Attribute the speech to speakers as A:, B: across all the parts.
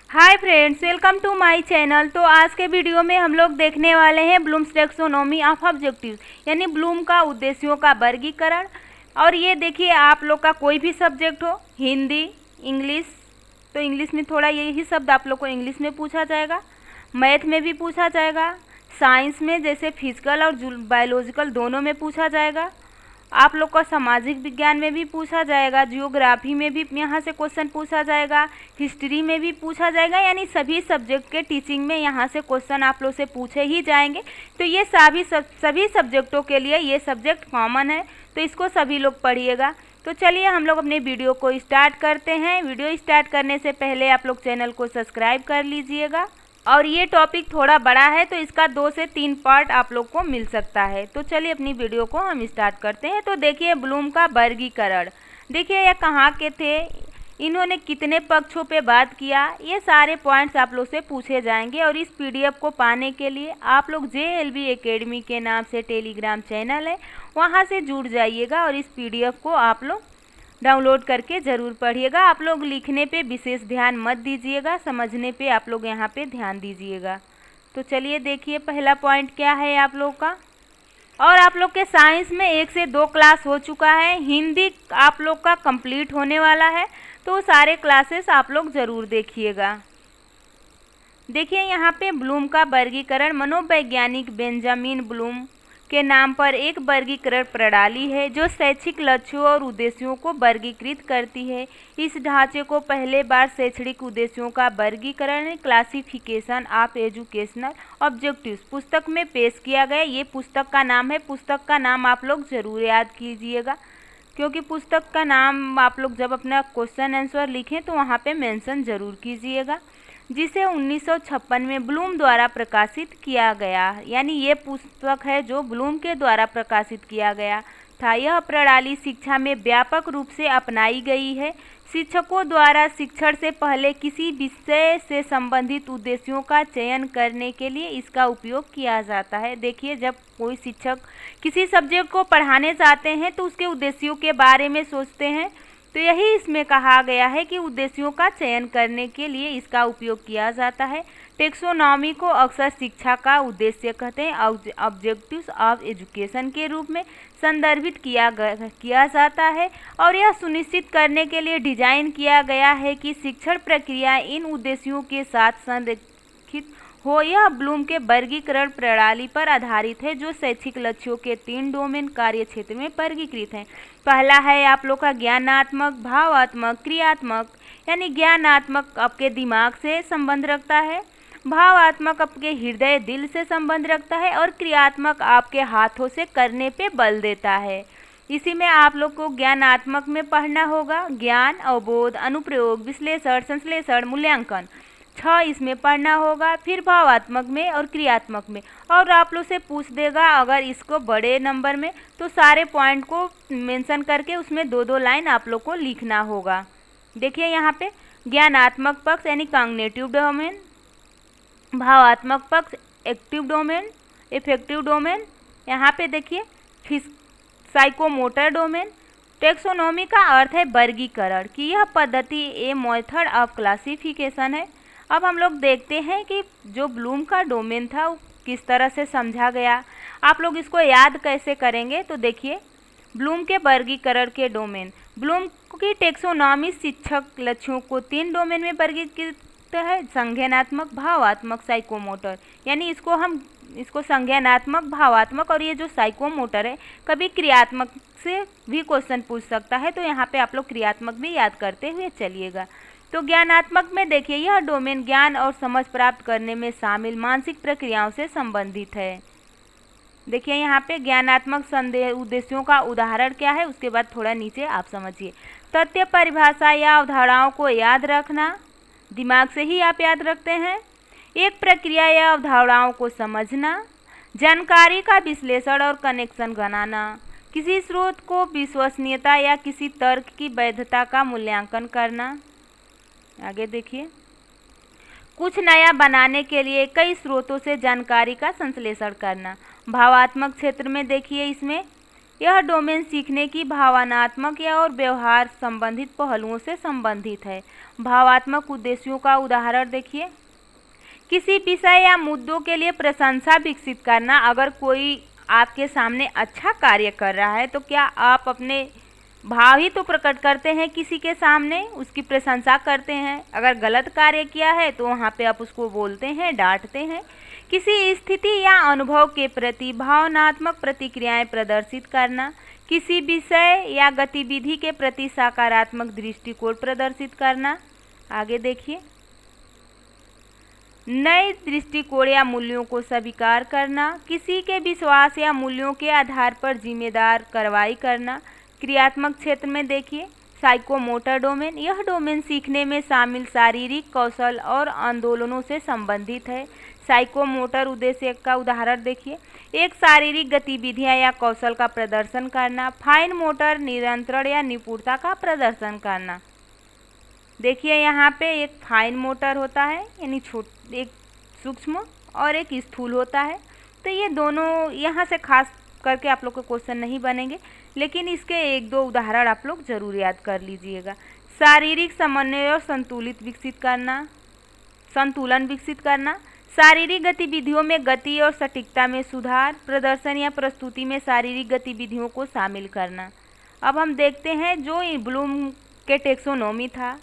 A: Hi friends, welcome to my channel. तो आज के वीडियो में हम लोग देखने वाले हैं ब्लूम्स टैक्सोनॉमी ऑफ ऑब्जेक्टिव्स, यानी ब्लूम का उद्देश्यों का वर्गीकरण। और ये देखिए, आप लोग का कोई भी सब्जेक्ट हो, हिंदी, इंग्लिश, तो इंग्लिश में थोड़ा यही शब्द आप लोग को इंग्लिश में पूछा जाएगा, मैथ में भी पूछा जाएगा, साइंस में जैसे फिजिकल और बायोलॉजिकल दोनों में पूछा जाएगा, आप लोग का सामाजिक विज्ञान में भी पूछा जाएगा, जियोग्राफी में भी यहाँ से क्वेश्चन पूछा जाएगा, हिस्ट्री में भी पूछा जाएगा, यानी सभी सब्जेक्ट के टीचिंग में यहाँ से क्वेश्चन आप लोग से पूछे ही जाएंगे। तो ये सभी सब्जेक्टों के लिए ये सब्जेक्ट कॉमन है, तो इसको सभी लोग पढ़िएगा। तो चलिए हम लोग अपने वीडियो को स्टार्ट करते हैं। वीडियो स्टार्ट करने से पहले आप लोग चैनल को सब्सक्राइब कर लीजिएगा। और ये टॉपिक थोड़ा बड़ा है, तो इसका 2 से 3 पार्ट आप लोग को मिल सकता है। तो चलिए अपनी वीडियो को हम स्टार्ट करते हैं। तो देखिए, ब्लूम का वर्गीकरण। देखिए ये कहाँ के थे, इन्होंने कितने पक्षों पे बात किया, ये सारे पॉइंट्स आप लोग से पूछे जाएंगे। और इस पीडीएफ को पाने के लिए आप लोग JLB एकेडमी के नाम से टेलीग्राम चैनल है, वहाँ से जुड़ जाइएगा और इस पीडीएफ को आप लोग डाउनलोड करके ज़रूर पढ़िएगा। आप लोग लिखने पे विशेष ध्यान मत दीजिएगा, समझने पे आप लोग यहाँ पे ध्यान दीजिएगा। तो चलिए देखिए, पहला पॉइंट क्या है आप लोग का। और आप लोग के साइंस में 1 से 2 क्लास हो चुका है, हिंदी आप लोग का कंप्लीट होने वाला है, तो सारे क्लासेस आप लोग ज़रूर देखिएगा। देखिए यहाँ पे ब्लूम का वर्गीकरण मनोवैज्ञानिक बेंजामिन ब्लूम के नाम पर एक वर्गीकरण प्रणाली है जो शैक्षिक लक्ष्यों और उद्देश्यों को वर्गीकृत करती है। इस ढांचे को पहले बार शैक्षणिक उद्देश्यों का वर्गीकरण क्लासिफिकेशन ऑफ एजुकेशनल ऑब्जेक्टिव्स पुस्तक में पेश किया गया। ये पुस्तक का नाम है, पुस्तक का नाम आप लोग ज़रूर याद कीजिएगा, क्योंकि पुस्तक का नाम आप लोग जब अपना क्वेश्चन आंसर लिखें तो वहाँ पे मेंशन ज़रूर कीजिएगा, जिसे 1956 में ब्लूम द्वारा प्रकाशित किया गया। यानी ये पुस्तक है जो ब्लूम के द्वारा प्रकाशित किया गया था। यह प्रणाली शिक्षा में व्यापक रूप से अपनाई गई है। शिक्षकों द्वारा शिक्षण से पहले किसी विषय से संबंधित उद्देश्यों का चयन करने के लिए इसका उपयोग किया जाता है। देखिए, जब कोई शिक्षक किसी सब्जेक्ट को पढ़ाने चाहते हैं तो उसके उद्देश्यों के बारे में सोचते हैं, तो यही इसमें कहा गया है कि उद्देश्यों का चयन करने के लिए इसका उपयोग किया जाता है। टेक्सोनॉमी को अक्सर शिक्षा का उद्देश्य कहते हैं, ऑब्जेक्टिव्स ऑफ एजुकेशन के रूप में संदर्भित किया जाता है। और यह सुनिश्चित करने के लिए डिजाइन किया गया है कि शिक्षण प्रक्रिया इन उद्देश्यों के साथ संरेखित हो। यह ब्लूम के वर्गीकरण प्रणाली पर आधारित है जो शैक्षिक लक्ष्यों के 3 डोमेन कार्य क्षेत्र में वर्गीकृत हैं। पहला है आप लोग का ज्ञानात्मक, भावात्मक, क्रियात्मक। यानी ज्ञानात्मक आपके दिमाग से संबंध रखता है, भावात्मक आपके हृदय दिल से संबंध रखता है, और क्रियात्मक आपके हाथों से करने पे बल देता है। इसी में आप लोग को ज्ञानात्मक में पढ़ना होगा ज्ञान, अवबोध, अनुप्रयोग, विश्लेषण, संश्लेषण, मूल्यांकन, 6 इसमें पढ़ना होगा। फिर भावात्मक में और क्रियात्मक में। और आप लोग से पूछ देगा अगर इसको बड़े नंबर में, तो सारे पॉइंट को मेंशन करके उसमें 2-2 लाइन आप लोग को लिखना होगा। देखिए यहाँ पे ज्ञानात्मक पक्ष यानी कॉग्निटिव डोमेन, भावात्मक पक्ष एक्टिव डोमेन, इफेक्टिव डोमेन, यहाँ पे देखिए साइकोमोटर डोमेन। टेक्सोनॉमी का अर्थ है वर्गीकरण, कि यह पद्धति ए मेथड ऑफ क्लासिफिकेशन है। अब हम लोग देखते हैं कि जो ब्लूम का डोमेन था वो किस तरह से समझा गया। आप लोग इसको याद कैसे करेंगे, तो देखिए ब्लूम के वर्गीकरण के डोमेन। ब्लूम की टेक्सोनॉमी शिक्षक लक्ष्यों को 3 डोमेन में वर्गीकृत है, संज्ञानात्मक, भावात्मक, साइकोमोटर। यानी इसको संज्ञानात्मक, भावात्मक और ये जो साइकोमोटर है, कभी क्रियात्मक से भी क्वेश्चन पूछ सकता है, तो यहाँ पे आप लोग क्रियात्मक भी याद करते हुए चलिएगा। तो ज्ञानात्मक में देखिए, यह डोमेन ज्ञान और समझ प्राप्त करने में शामिल मानसिक प्रक्रियाओं से संबंधित है। देखिए यहाँ पे ज्ञानात्मक उद्देश्यों का उदाहरण क्या है, उसके बाद थोड़ा नीचे आप समझिए। तथ्य, परिभाषा या अवधारणाओं को याद रखना, दिमाग से ही आप याद रखते हैं। एक प्रक्रिया या अवधारणाओं को समझना, जानकारी का विश्लेषण और कनेक्शन बनाना, किसी स्रोत को विश्वसनीयता या किसी तर्क की वैधता का मूल्यांकन करना। आगे देखिए, कुछ नया बनाने के लिए कई स्रोतों से जानकारी का संश्लेषण करना। भावात्मक क्षेत्र में देखिए, इसमें यह डोमेन सीखने की भावनात्मक या और व्यवहार संबंधित पहलुओं से संबंधित है। भावात्मक उद्देश्यों का उदाहरण देखिए, किसी विषय या मुद्दों के लिए प्रशंसा विकसित करना। अगर कोई आपके सामने अच्छा कार्य कर रहा है तो क्या आप अपने भाव ही तो प्रकट करते हैं, किसी के सामने उसकी प्रशंसा करते हैं। अगर गलत कार्य किया है तो वहाँ पे आप उसको बोलते हैं, डांटते हैं। किसी स्थिति या अनुभव के प्रति भावनात्मक प्रतिक्रियाएं प्रदर्शित करना, किसी विषय या गतिविधि के प्रति सकारात्मक दृष्टिकोण प्रदर्शित करना। आगे देखिए, नए दृष्टिकोण या मूल्यों को स्वीकार करना, किसी के विश्वास या मूल्यों के आधार पर जिम्मेदार कार्रवाई करना। क्रियात्मक क्षेत्र में देखिए, साइकोमोटर डोमेन, यह डोमेन सीखने में शामिल शारीरिक कौशल और आंदोलनों से संबंधित है। साइकोमोटर उद्देश्य का उदाहरण देखिए, एक शारीरिक गतिविधियां या कौशल का प्रदर्शन करना। फाइन मोटर, नियंत्रण या निपुणता का प्रदर्शन करना। देखिए यहाँ पे एक फाइन मोटर होता है, यानी एक सूक्ष्म और एक स्थूल होता है। तो ये दोनों यहाँ से खास करके आप लोग को क्वेश्चन नहीं बनेंगे, लेकिन इसके एक दो उदाहरण आप लोग जरूर याद कर लीजिएगा। शारीरिक समन्वय और संतुलन विकसित करना, शारीरिक गतिविधियों में गति और सटीकता में सुधार, प्रदर्शन या प्रस्तुति में शारीरिक गतिविधियों को शामिल करना। अब हम देखते हैं जो ब्लूम के टेक्सोनोमी था,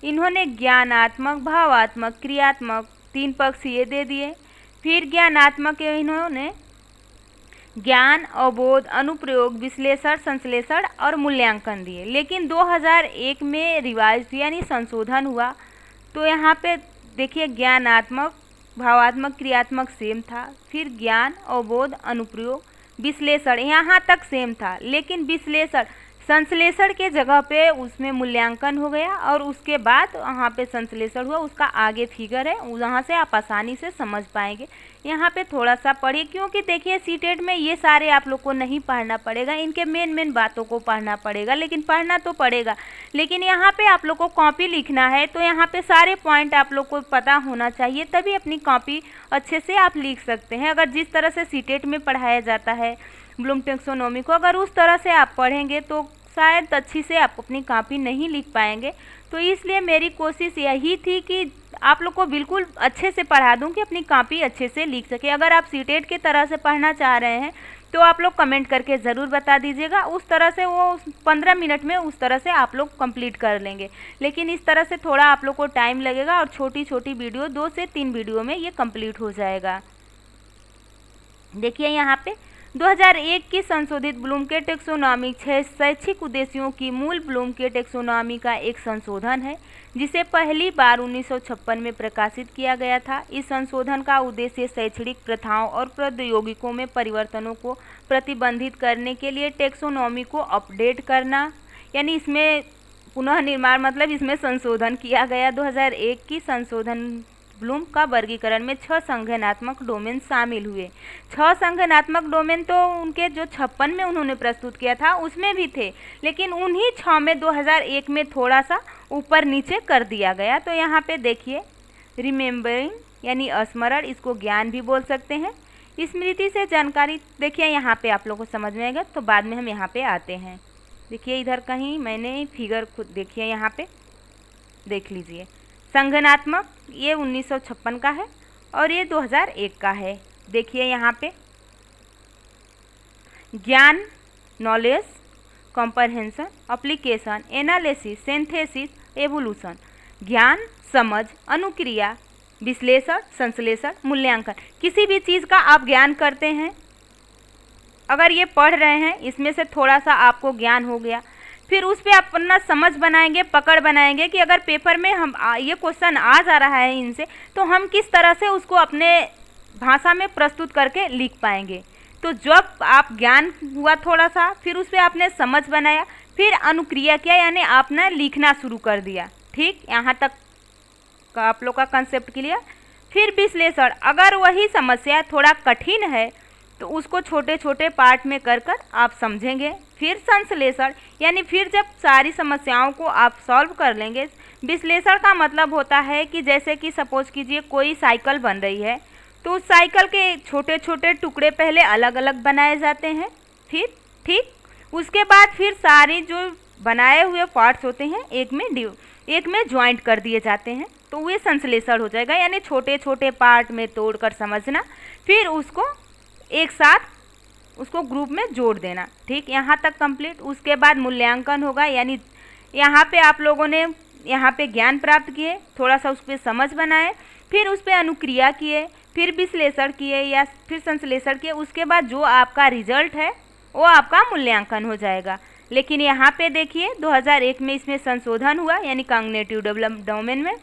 A: इन्होंने ज्ञानात्मक, भावात्मक, क्रियात्मक 3 पक्षीय दे दिए। फिर ज्ञानात्मक इन्होंने ज्ञान, अवबोध, अनुप्रयोग, विश्लेषण, संश्लेषण और मूल्यांकन दिए। लेकिन 2001 में रिवाइज यानी संशोधन हुआ, तो यहाँ पे देखिए ज्ञानात्मक, भावात्मक, क्रियात्मक सेम था। फिर ज्ञान, अवबोध, अनुप्रयोग, विश्लेषण यहाँ तक सेम था, लेकिन विश्लेषण संश्लेषण के जगह पे उसमें मूल्यांकन हो गया और उसके बाद वहाँ पे संश्लेषण हुआ। उसका आगे फिगर है, वहाँ से आप आसानी से समझ पाएंगे। यहाँ पे थोड़ा सा पढ़िए, क्योंकि देखिए सीटेट में ये सारे आप लोग को नहीं पढ़ना पड़ेगा, इनके मेन बातों को पढ़ना पड़ेगा, लेकिन पढ़ना तो पड़ेगा। लेकिन यहाँ पे आप लोग को कॉपी लिखना है, तो यहाँ पे सारे पॉइंट आप लोग को पता होना चाहिए, तभी अपनी कॉपी अच्छे से आप लिख सकते हैं। अगर जिस तरह से सीटेट में पढ़ाया जाता है ब्लूम टेक्सोनोमी को, अगर उस तरह से आप पढ़ेंगे तो शायद अच्छी से आप अपनी कॉपी नहीं लिख पाएंगे। तो इसलिए मेरी कोशिश यही थी कि आप लोग को बिल्कुल अच्छे से पढ़ा दूं कि अपनी कॉपी अच्छे से लिख सके। अगर आप सीटेट की तरह से पढ़ना चाह रहे हैं तो आप लोग कमेंट करके ज़रूर बता दीजिएगा, उस तरह से वो 15 मिनट में उस तरह से आप लोग कंप्लीट कर लेंगे। लेकिन इस तरह से थोड़ा आप लोग को टाइम लगेगा और छोटी छोटी वीडियो 2 से 3 वीडियो में ये कंप्लीट हो जाएगा। देखिए यहाँ पे 2001 की संशोधित ब्लूम के टेक्सोनोमी 6 शैक्षिक उद्देश्यों की मूल ब्लूम के टेक्सोनोमी का एक संशोधन है, जिसे पहली बार 1956 में प्रकाशित किया गया था। इस संशोधन का उद्देश्य शैक्षणिक प्रथाओं और प्रौद्योगिकों में परिवर्तनों को प्रतिबंधित करने के लिए टेक्सोनोमी को अपडेट करना, यानी इसमें पुनः निर्माण, मतलब इसमें संशोधन किया गया। 2001 की संशोधन ब्लूम का वर्गीकरण में 6 संज्ञानात्मक डोमेन शामिल हुए। 6 संज्ञानात्मक डोमेन तो उनके जो 56 में उन्होंने प्रस्तुत किया था उसमें भी थे, लेकिन उन्हीं 6 में 2001 में थोड़ा सा ऊपर नीचे कर दिया गया। तो यहाँ पे देखिए, रिमेम्बरिंग यानी स्मरण, इसको ज्ञान भी बोल सकते हैं। स्मृति से जानकारी, देखिए यहाँ पे आप लोगों को समझ में आएगा, तो बाद में हम यहाँ पे आते हैं। देखिए इधर कहीं मैंने फिगर खुद देखिए, यहाँ पे देख लीजिए। संज्ञानात्मक ये 1956 का है और ये 2001 का है। देखिए यहाँ पे ज्ञान, knowledge, comprehension, application, analysis, synthesis, evolution, ज्ञान, समझ, अनुक्रिया, विश्लेषण, संश्लेषण, मूल्यांकन। किसी भी चीज़ का आप ज्ञान करते हैं, अगर ये पढ़ रहे हैं, इसमें से थोड़ा सा आपको ज्ञान हो गया, फिर उस पर अपना समझ बनाएंगे, पकड़ बनाएंगे कि अगर पेपर में हम ये क्वेश्चन आ जा रहा है इनसे, तो हम किस तरह से उसको अपने भाषा में प्रस्तुत करके लिख पाएंगे। तो जब आप ज्ञान हुआ थोड़ा सा, फिर उस पर आपने समझ बनाया, फिर अनुक्रिया किया, यानी आपने लिखना शुरू कर दिया। ठीक, यहाँ तक का आप लोग का कंसेप्ट क्लियर। फिर विश्लेषण, अगर वही समस्या थोड़ा कठिन है तो उसको छोटे छोटे पार्ट में कर कर आप समझेंगे। फिर संश्लेषण, यानी फिर जब सारी समस्याओं को आप सॉल्व कर लेंगे। विश्लेषण का मतलब होता है कि जैसे कि सपोज कीजिए कोई साइकिल बन रही है, तो उस साइकिल के छोटे छोटे टुकड़े पहले अलग अलग बनाए जाते हैं, फिर ठीक। उसके बाद फिर सारे जो बनाए हुए पार्ट्स होते हैं एक में ज्वाइंट कर दिए जाते हैं, तो वे संश्लेषण हो जाएगा। यानी छोटे छोटे पार्ट में तोड़कर समझना, फिर उसको एक साथ उसको ग्रुप में जोड़ देना। ठीक, यहाँ तक कंप्लीट। उसके बाद मूल्यांकन होगा, यानी यहाँ पे आप लोगों ने यहाँ पे ज्ञान प्राप्त किए, थोड़ा सा उस पर समझ बनाए, फिर उस पर अनुक्रिया किए, फिर विश्लेषण किए या फिर संश्लेषण किए। उसके बाद जो आपका रिजल्ट है वो आपका मूल्यांकन हो जाएगा। लेकिन यहाँ पे देखिए 2001 में इसमें संशोधन हुआ, यानी कॉग्निटिव डेवलपमेंट डोमेन में,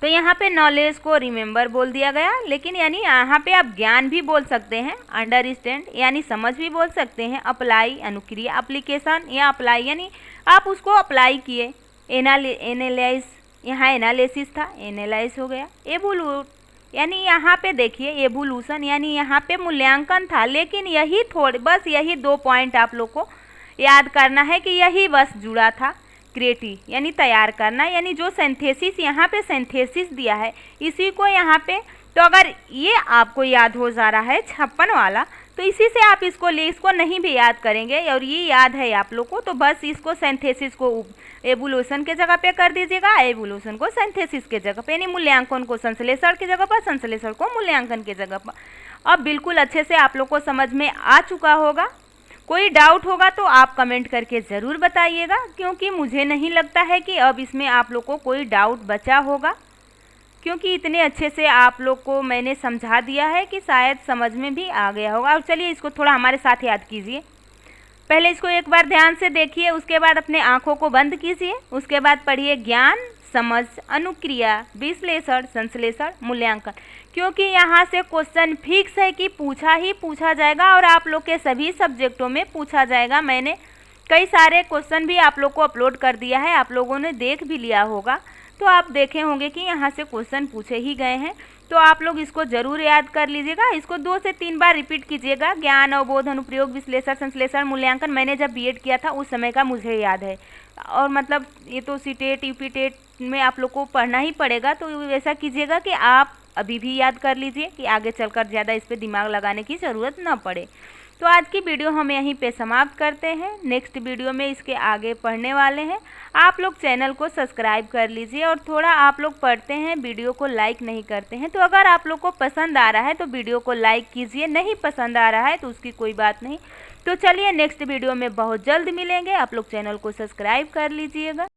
A: तो यहाँ पे नॉलेज को रिमेंबर बोल दिया गया। लेकिन यानी यहाँ पे आप ज्ञान भी बोल सकते हैं, अंडरस्टैंड यानी समझ भी बोल सकते हैं, अप्लाई अनुक्रिया, एप्लीकेशन या अप्लाई यानी आप उसको अप्लाई किए। एनालाइज, यहाँ एनालिसिस था, एनालाइज हो गया। एवोल्यूट यानी यहाँ पे देखिए एवोल्यूशन यानी यहाँ पे मूल्यांकन था। लेकिन यही बस यही 2 पॉइंट आप लोग को याद करना है कि यही बस जुड़ा था। क्रिएटिव यानी तैयार करना, यानी जो सिंथेसिस यहाँ पे सिंथेसिस दिया है इसी को यहाँ पे, तो अगर ये आपको याद हो जा रहा है 56 वाला, तो इसी से आप इसको नहीं भी याद करेंगे और ये याद है आप लोग को, तो बस इसको सिंथेसिस को एवोल्यूशन के जगह पे कर दीजिएगा, एवोल्यूशन को सिंथेसिस के जगह पे, यानी मूल्यांकन को संश्लेषण की जगह पर, संश्लेषण को मूल्यांकन की जगह पर। अब बिल्कुल अच्छे से आप लोग को समझ में आ चुका होगा। कोई डाउट होगा तो आप कमेंट करके ज़रूर बताइएगा, क्योंकि मुझे नहीं लगता है कि अब इसमें आप लोग को कोई डाउट बचा होगा, क्योंकि इतने अच्छे से आप लोग को मैंने समझा दिया है कि शायद समझ में भी आ गया होगा। और चलिए इसको थोड़ा हमारे साथ याद कीजिए। पहले इसको एक बार ध्यान से देखिए, उसके बाद अपने आँखों को बंद कीजिए, उसके बाद पढ़िए ज्ञान, समझ, अनुक्रिया, विश्लेषण, संश्लेषण, मूल्यांकन। क्योंकि यहाँ से क्वेश्चन फिक्स है कि पूछा ही पूछा जाएगा और आप लोग के सभी सब्जेक्टों में पूछा जाएगा। मैंने कई सारे क्वेश्चन भी आप लोग को अपलोड कर दिया है, आप लोगों ने देख भी लिया होगा, तो आप देखे होंगे कि यहाँ से क्वेश्चन पूछे ही गए हैं। तो आप लोग इसको ज़रूर याद कर लीजिएगा, इसको 2 से 3 बार रिपीट कीजिएगा। ज्ञान, अवबोध, अनुप्रयोग, विश्लेषण, संश्लेषण, मूल्यांकन मैंने जब बीएड किया था उस समय का मुझे याद है। और मतलब ये तो सीटेट यूपीटेट में आप लोग को पढ़ना ही पड़ेगा, तो ऐसा कीजिएगा कि आप अभी भी याद कर लीजिए कि आगे चलकर ज़्यादा इस पर दिमाग लगाने की ज़रूरत ना पड़े। तो आज की वीडियो हम यहीं पे समाप्त करते हैं। नेक्स्ट वीडियो में इसके आगे पढ़ने वाले हैं। आप लोग चैनल को सब्सक्राइब कर लीजिए, और थोड़ा आप लोग पढ़ते हैं वीडियो को लाइक नहीं करते हैं, तो अगर आप लोग को पसंद आ रहा है तो वीडियो को लाइक कीजिए, नहीं पसंद आ रहा है तो उसकी कोई बात नहीं। तो चलिए नेक्स्ट वीडियो में बहुत जल्द मिलेंगे। आप लोग चैनल को सब्सक्राइब कर लीजिएगा।